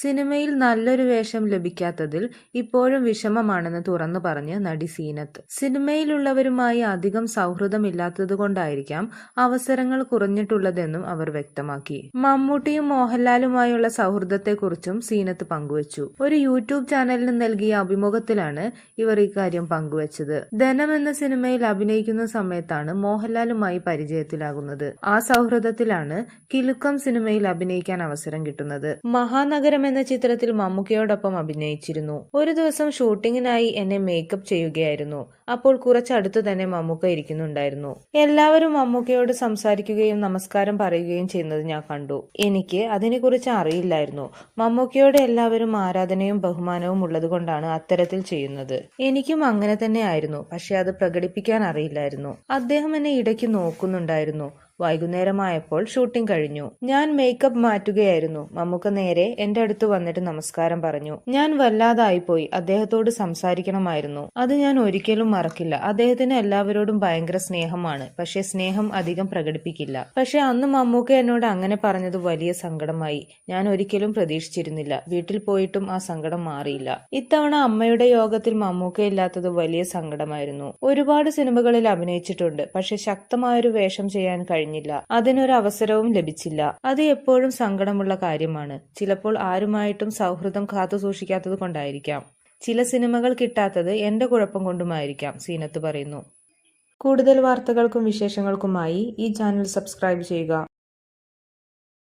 സിനിമയിൽ നല്ലൊരു വേഷം ലഭിക്കാത്തതിൽ ഇപ്പോഴും വിഷമമാണെന്ന് തുറന്നു പറഞ്ഞ് നടി സീനത്ത്. സിനിമയിലുള്ളവരുമായി അധികം സൗഹൃദമില്ലാത്തതുകൊണ്ടായിരിക്കാം അവസരങ്ങൾ കുറഞ്ഞിട്ടുള്ളതെന്നും അവർ വ്യക്തമാക്കി. മമ്മൂട്ടിയും മോഹൻലാലുമായുള്ള സൗഹൃദത്തെക്കുറിച്ചും സീനത്ത് പങ്കുവച്ചു. ഒരു യൂട്യൂബ് ചാനലിന് നൽകിയ അഭിമുഖത്തിലാണ് ഇവർ ഇക്കാര്യം പങ്കുവച്ചത്. ധനം എന്ന സിനിമയിൽ അഭിനയിക്കുന്ന സമയത്താണ് മോഹൻലാലുമായി പരിചയത്തിലാകുന്നത്. ആ സൗഹൃദത്തിലാണ് കിലുക്കം സിനിമയിൽ അഭിനയിക്കാൻ അവസരം കിട്ടുന്നത്. മഹാനഗരം എന്ന ചിത്രത്തിൽ മമ്മൂക്കയോടൊപ്പം അഭിനയിച്ചിരുന്നു. ഒരു ദിവസം ഷൂട്ടിങ്ങിനായി എന്നെ മേക്കപ്പ് ചെയ്യുകയായിരുന്നു. അപ്പോൾ കുറച്ചടുത്തു തന്നെ മമ്മൂക്ക ഇരിക്കുന്നുണ്ടായിരുന്നു. എല്ലാവരും മമ്മൂക്കയോട് സംസാരിക്കുകയും നമസ്കാരം പറയുകയും ചെയ്യുന്നത് ഞാൻ കണ്ടു. എനിക്ക് അതിനെക്കുറിച്ച് അറിയില്ലായിരുന്നു. മമ്മൂക്കയോട് എല്ലാവരും ആരാധനയും ബഹുമാനവും ഉള്ളതുകൊണ്ടാണ് അത്തരത്തിൽ ചെയ്യുന്നത്. എനിക്കും അങ്ങനെ തന്നെ ആയിരുന്നു. പക്ഷെ അത് പ്രകടിപ്പിക്കാൻ അറിയില്ലായിരുന്നു. അദ്ദേഹം എന്നെ ഇടയ്ക്ക് നോക്കുന്നുണ്ടായിരുന്നു. വൈകുന്നേരമായപ്പോൾ ഷൂട്ടിംഗ് കഴിഞ്ഞു. ഞാൻ മേക്കപ്പ് മാറ്റുകയായിരുന്നു. മമ്മൂക്ക നേരെ എന്റെ അടുത്ത് വന്നിട്ട് നമസ്കാരം പറഞ്ഞു. ഞാൻ വല്ലാതായിപ്പോയി. അദ്ദേഹത്തോട് സംസാരിക്കണമായിരുന്നു. അത് ഞാൻ ഒരിക്കലും മറക്കില്ല. അദ്ദേഹത്തിന് എല്ലാവരോടും ഭയങ്കര സ്നേഹമാണ്. പക്ഷെ സ്നേഹം അധികം പ്രകടിപ്പിക്കില്ല. പക്ഷെ അന്ന് മമ്മൂക്ക എന്നോട് അങ്ങനെ പറഞ്ഞത് വലിയ സങ്കടമായി. ഞാൻ ഒരിക്കലും പ്രതീക്ഷിച്ചിരുന്നില്ല. വീട്ടിൽ പോയിട്ടും ആ സങ്കടം മാറിയില്ല. ഇത്തവണ അമ്മയുടെ യോഗത്തിൽ മമ്മൂക്ക ഇല്ലാത്തത് വലിയ സങ്കടമായിരുന്നു. ഒരുപാട് സിനിമകളിൽ അഭിനയിച്ചിട്ടുണ്ട്. പക്ഷെ ശക്തമായൊരു വേഷം ചെയ്യാൻ കഴിഞ്ഞില്ല. അതിനൊരു അവസരവും ലഭിച്ചില്ല. അത് എപ്പോഴും സങ്കടമുള്ള കാര്യമാണ്. ചിലപ്പോൾ ആരുമായിട്ടും സൗഹൃദം കാത്തുസൂക്ഷിക്കാത്തത് കൊണ്ടായിരിക്കാം. ചില സിനിമകൾ കിട്ടാത്തത് എന്റെ കുഴപ്പം കൊണ്ടുമായിരിക്കാം, സീനത്ത് പറയുന്നു. കൂടുതൽ വാർത്തകൾക്കും വിശേഷങ്ങൾക്കുമായി ഈ ചാനൽ സബ്സ്ക്രൈബ് ചെയ്യുക.